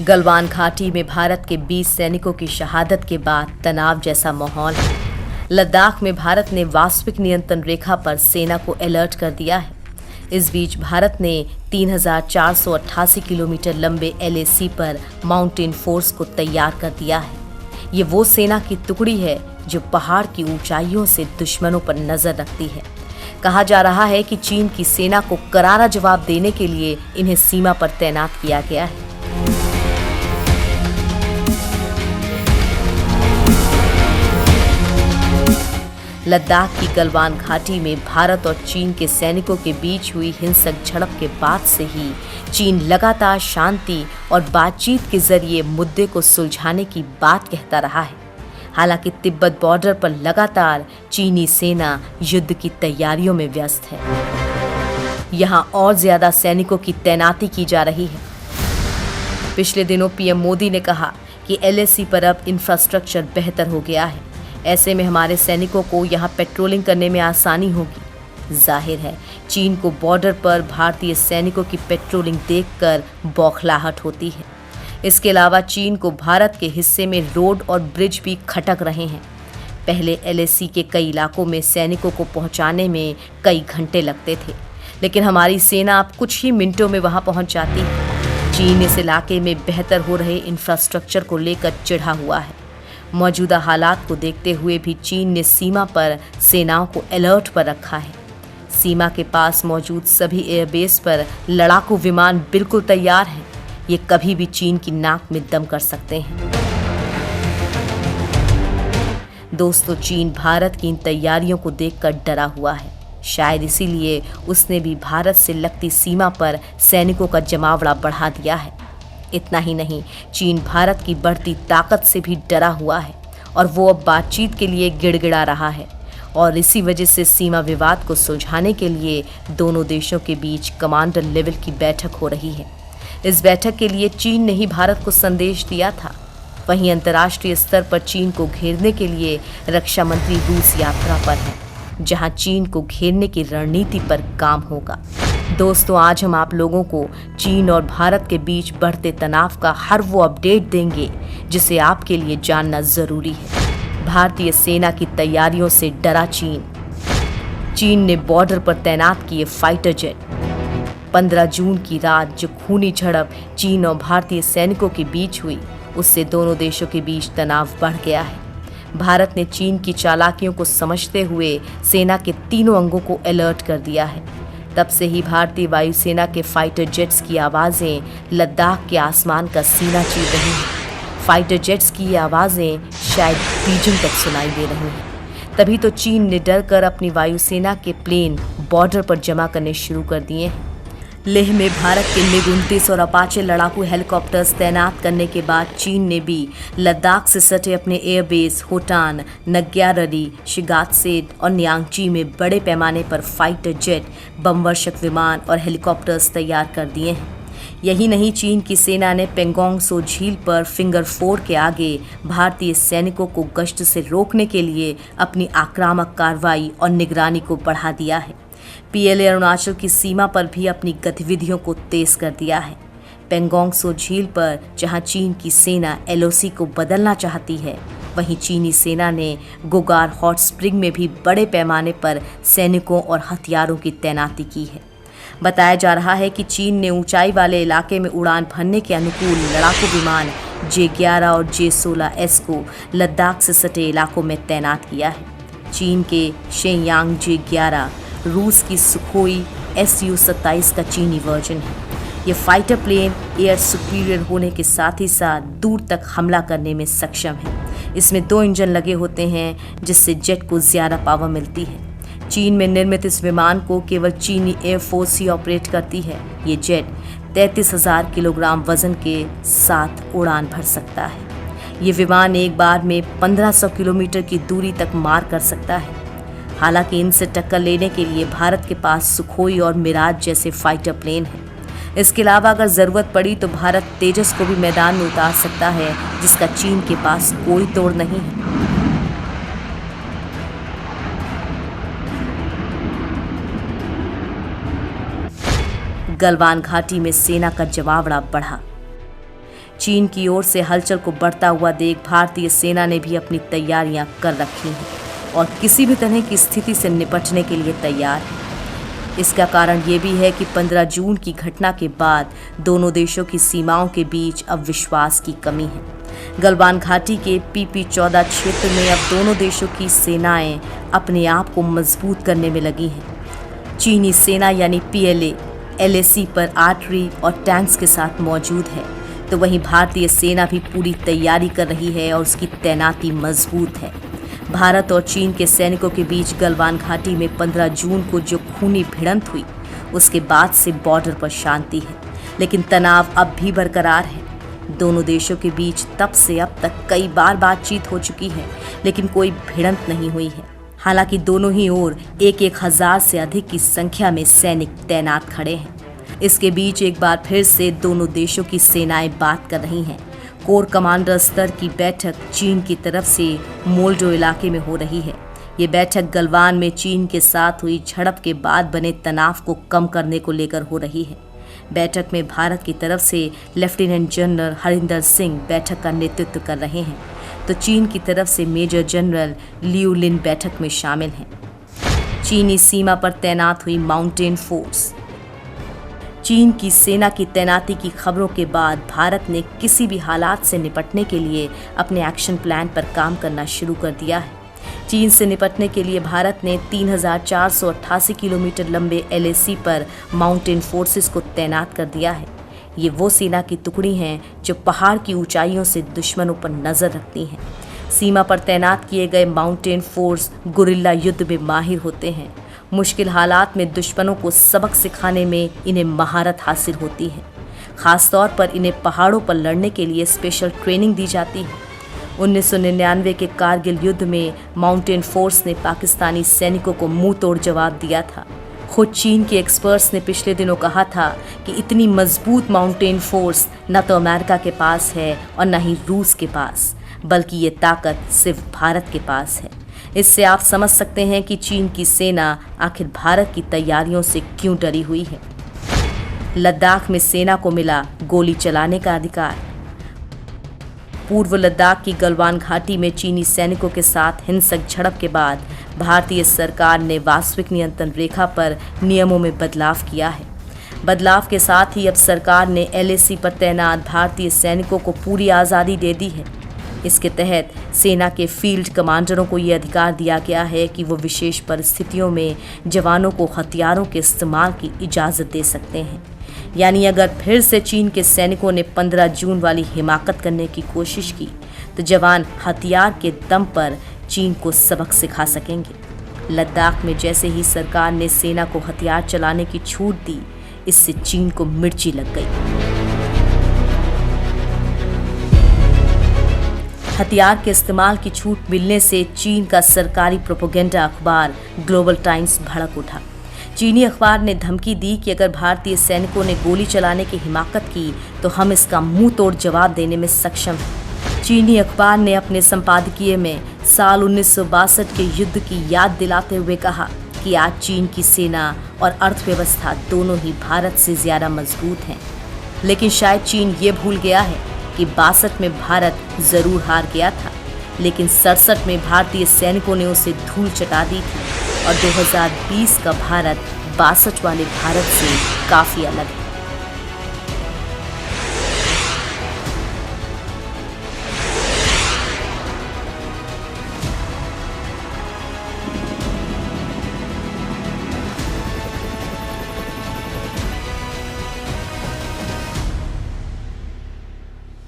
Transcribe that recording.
गलवान घाटी में भारत के 20 सैनिकों की शहादत के बाद तनाव जैसा माहौल है। लद्दाख में भारत ने वास्तविक नियंत्रण रेखा पर सेना को अलर्ट कर दिया है। इस बीच भारत ने 3,488 किलोमीटर लंबे LAC पर माउंटेन फोर्स को तैयार कर दिया है। ये वो सेना की टुकड़ी है जो पहाड़ की ऊंचाइयों से दुश्मनों पर नजर रखती है। कहा जा रहा है कि चीन की सेना को करारा जवाब देने के लिए इन्हें सीमा पर तैनात किया गया है। लद्दाख की गलवान घाटी में भारत और चीन के सैनिकों के बीच हुई हिंसक झड़प के बाद से ही चीन लगातार शांति और बातचीत के जरिए मुद्दे को सुलझाने की बात कहता रहा है। हालांकि तिब्बत बॉर्डर पर लगातार चीनी सेना युद्ध की तैयारियों में व्यस्त है। यहां और ज्यादा सैनिकों की तैनाती की जा रही है। पिछले दिनों PM मोदी ने कहा कि LAC पर अब इंफ्रास्ट्रक्चर बेहतर हो गया है। ऐसे में हमारे सैनिकों को यहाँ पेट्रोलिंग करने में आसानी होगी। जाहिर है चीन को बॉर्डर पर भारतीय सैनिकों की पेट्रोलिंग देखकर बौखलाहट होती है। इसके अलावा चीन को भारत के हिस्से में रोड और ब्रिज भी खटक रहे हैं। पहले LAC के कई इलाकों में सैनिकों को पहुंचाने में कई घंटे लगते थे, लेकिन हमारी सेना अब कुछ ही मिनटों में वहां पहुंच जाती है। चीन इस इलाके में बेहतर हो रहे इंफ्रास्ट्रक्चर को लेकर चिढ़ा हुआ है। मौजूदा हालात को देखते हुए भी चीन ने सीमा पर सेनाओं को अलर्ट पर रखा है। सीमा के पास मौजूद सभी एयरबेस पर लड़ाकू विमान बिल्कुल तैयार हैं। ये कभी भी चीन की नाक में दम कर सकते हैं। दोस्तों, चीन भारत की इन तैयारियों को देखकर डरा हुआ है। शायद इसीलिए उसने भी भारत से लगती सीमा पर सैनिकों का जमावड़ा बढ़ा दिया है। इतना ही नहीं, चीन भारत की बढ़ती ताकत से भी डरा हुआ है और वो अब बातचीत के लिए गिड़गिड़ा रहा है। और इसी वजह से सीमा विवाद को सुलझाने के लिए दोनों देशों के बीच कमांडर लेवल की बैठक हो रही है। इस बैठक के लिए चीन ने ही भारत को संदेश दिया था। वहीं अंतर्राष्ट्रीय स्तर पर चीन को घेरने के लिए रक्षा मंत्री रूस यात्रा पर हैं, जहां चीन को घेरने की रणनीति पर काम होगा। दोस्तों, आज हम आप लोगों को चीन और भारत के बीच बढ़ते तनाव का हर वो अपडेट देंगे जिसे आपके लिए जानना जरूरी है। भारतीय सेना की तैयारियों से डरा चीन। चीन ने बॉर्डर पर तैनात किए फाइटर जेट। 15 जून की रात जो खूनी झड़प चीन और भारतीय सैनिकों के बीच हुई, उससे दोनों देशों के बीच तनाव बढ़ गया है। भारत ने चीन की चालाकियों को समझते हुए सेना के तीनों अंगों को अलर्ट कर दिया है। तब से ही भारतीय वायुसेना के फाइटर जेट्स की आवाज़ें लद्दाख के आसमान का सीना चीर रही हैं। फाइटर जेट्स की ये आवाज़ें शायद बीजिंग तक सुनाई दे रही हैं। तभी तो चीन ने डरकर अपनी वायुसेना के प्लेन बॉर्डर पर जमा करने शुरू कर दिए हैं। लेह में भारत के MiG-29 और अपाचे लड़ाकू हेलीकॉप्टर्स तैनात करने के बाद चीन ने भी लद्दाख से सटे अपने एयरबेस होटान, नग्याररी, शिगात्सेट और न्यांगची में बड़े पैमाने पर फाइटर जेट, बमवर्षक विमान और हेलीकॉप्टर्स तैयार कर दिए हैं। यही नहीं, चीन की सेना ने पेंगोंग सो झील पर फिंगर 4 के आगे भारतीय सैनिकों को गश्त से रोकने के लिए अपनी आक्रामक कार्रवाई और निगरानी को बढ़ा दिया है। PLA अरुणाचल की सीमा पर भी अपनी गतिविधियों को तेज कर दिया है। पेंगोंग सो झील पर जहां चीन की सेना LOC को बदलना चाहती है, वहीं चीनी सेना ने गोगार हॉट स्प्रिंग में भी बड़े पैमाने पर सैनिकों और हथियारों की तैनाती की है। बताया जा रहा है कि चीन ने ऊंचाई वाले इलाके में उड़ान भरने के अनुकूल लड़ाकू विमान J-11 और J-16S को लद्दाख से सटे इलाकों में तैनात किया है। चीन के शेनयांग J-11 रूस की सुखोई Su-27 का चीनी वर्जन है। ये फाइटर प्लेन एयर सुपीरियर होने के साथ ही साथ दूर तक हमला करने में सक्षम है। इसमें 2 इंजन लगे होते हैं, जिससे जेट को ज़्यादा पावर मिलती है। चीन में निर्मित इस विमान को केवल चीनी एयरफोर्स ही ऑपरेट करती है। ये जेट 33,000 किलोग्राम वजन के साथ उड़ान भर सकता है। ये विमान एक बार में 1500 किलोमीटर की दूरी तक मार कर सकता है। हालांकि इनसे टक्कर लेने के लिए भारत के पास सुखोई और मिराज जैसे फाइटर प्लेन हैं। इसके अलावा अगर ज़रूरत पड़ी तो भारत तेजस को भी मैदान में उतार सकता है, जिसका चीन के पास कोई तोड़ नहीं है। गलवान घाटी में सेना का जमावड़ा बढ़ा। चीन की ओर से हलचल को बढ़ता हुआ देख भारतीय सेना ने भी अपनी तैयारियां कर रखी हैं और किसी भी तरह की स्थिति से निपटने के लिए तैयार है। इसका कारण ये भी है कि 15 जून की घटना के बाद दोनों देशों की सीमाओं के बीच अब विश्वास की कमी है। गलवान घाटी के PP-14 क्षेत्र में अब दोनों देशों की सेनाएं अपने आप को मजबूत करने में लगी हैं। चीनी सेना यानी PLA LAC पर आर्टिलरी और टैंक्स के साथ मौजूद है, तो वहीं भारतीय सेना भी पूरी तैयारी कर रही है और उसकी तैनाती मजबूत है। भारत और चीन के सैनिकों के बीच गलवान घाटी में 15 जून को जो खूनी भिड़ंत हुई, उसके बाद से बॉर्डर पर शांति है, लेकिन तनाव अब भी बरकरार है। दोनों देशों के बीच तब से अब तक कई बार बातचीत हो चुकी है, लेकिन कोई भिड़ंत नहीं हुई है। हालांकि दोनों ही ओर 1,000 से अधिक की संख्या में सैनिक तैनात खड़े हैं। इसके बीच एक बार फिर से दोनों देशों की सेनाएं बात कर रही हैं। कोर कमांडर स्तर की बैठक चीन की तरफ से मोल्डो इलाके में हो रही है। ये बैठक गलवान में चीन के साथ हुई झड़प के बाद बने तनाव को कम करने को लेकर हो रही है। बैठक में भारत की तरफ से लेफ्टिनेंट जनरल हरिंदर सिंह बैठक का नेतृत्व कर रहे हैं, तो चीन की तरफ से मेजर जनरल लियू लिन बैठक में शामिल हैं। चीनी सीमा पर तैनात हुई माउंटेन फोर्स। चीन की सेना की तैनाती की खबरों के बाद भारत ने किसी भी हालात से निपटने के लिए अपने एक्शन प्लान पर काम करना शुरू कर दिया है। चीन से निपटने के लिए भारत ने 3,488 किलोमीटर लंबे LAC पर माउंटेन फोर्सेस को तैनात कर दिया है। ये वो सेना की टुकड़ी हैं जो पहाड़ की ऊंचाइयों से दुश्मनों पर नजर रखती हैं। सीमा पर तैनात किए गए माउंटेन फोर्स गुरिल्ला युद्ध में माहिर होते हैं। मुश्किल हालात में दुश्मनों को सबक सिखाने में इन्हें महारत हासिल होती है। खासतौर पर इन्हें पहाड़ों पर लड़ने के लिए स्पेशल ट्रेनिंग दी जाती है। 1999 के कारगिल युद्ध में माउंटेन फोर्स ने पाकिस्तानी सैनिकों को मुंह तोड़ जवाब दिया था। खुद चीन के एक्सपर्ट्स ने पिछले दिनों कहा था कि इतनी मजबूत माउंटेन फोर्स न तो अमेरिका के पास है और न ही रूस के पास, बल्कि ये ताकत सिर्फ भारत के पास है। इससे आप समझ सकते हैं कि चीन की सेना आखिर भारत की तैयारियों से क्यों डरी हुई है। लद्दाख में सेना को मिला गोली चलाने का अधिकार। पूर्व लद्दाख की गलवान घाटी में चीनी सैनिकों के साथ हिंसक झड़प के बाद भारतीय सरकार ने वास्तविक नियंत्रण रेखा पर नियमों में बदलाव किया है। बदलाव के साथ ही अब सरकार ने LAC पर तैनात भारतीय सैनिकों को पूरी आज़ादी दे दी है। इसके तहत सेना के फील्ड कमांडरों को ये अधिकार दिया गया है कि वो विशेष परिस्थितियों में जवानों को हथियारों के इस्तेमाल की इजाज़त दे सकते हैं। यानी अगर फिर से चीन के सैनिकों ने 15 जून वाली हिमाकत करने की कोशिश की, तो जवान हथियार के दम पर चीन को सबक सिखा सकेंगे। लद्दाख में जैसे ही सरकार ने सेना को हथियार चलाने की छूट दी, इससे चीन को मिर्ची लग गई। हथियार के इस्तेमाल की छूट मिलने से चीन का सरकारी प्रोपेगेंडा अखबार ग्लोबल टाइम्स भड़क उठा। चीनी अखबार ने धमकी दी कि अगर भारतीय सैनिकों ने गोली चलाने की हिमाकत की तो हम इसका मुंह तोड़ जवाब देने में सक्षम हैं। चीनी अखबार ने अपने संपादकीय में साल 1962 के युद्ध की याद दिलाते हुए कहा कि आज चीन की सेना और अर्थव्यवस्था दोनों ही भारत से ज़्यादा मजबूत हैं। लेकिन शायद चीन ये भूल गया है कि 62 में भारत ज़रूर हार गया था, लेकिन 67 में भारतीय सैनिकों ने उसे धूल चटा दी थी और 2020 का भारत 62 वाले भारत से काफ़ी अलग है।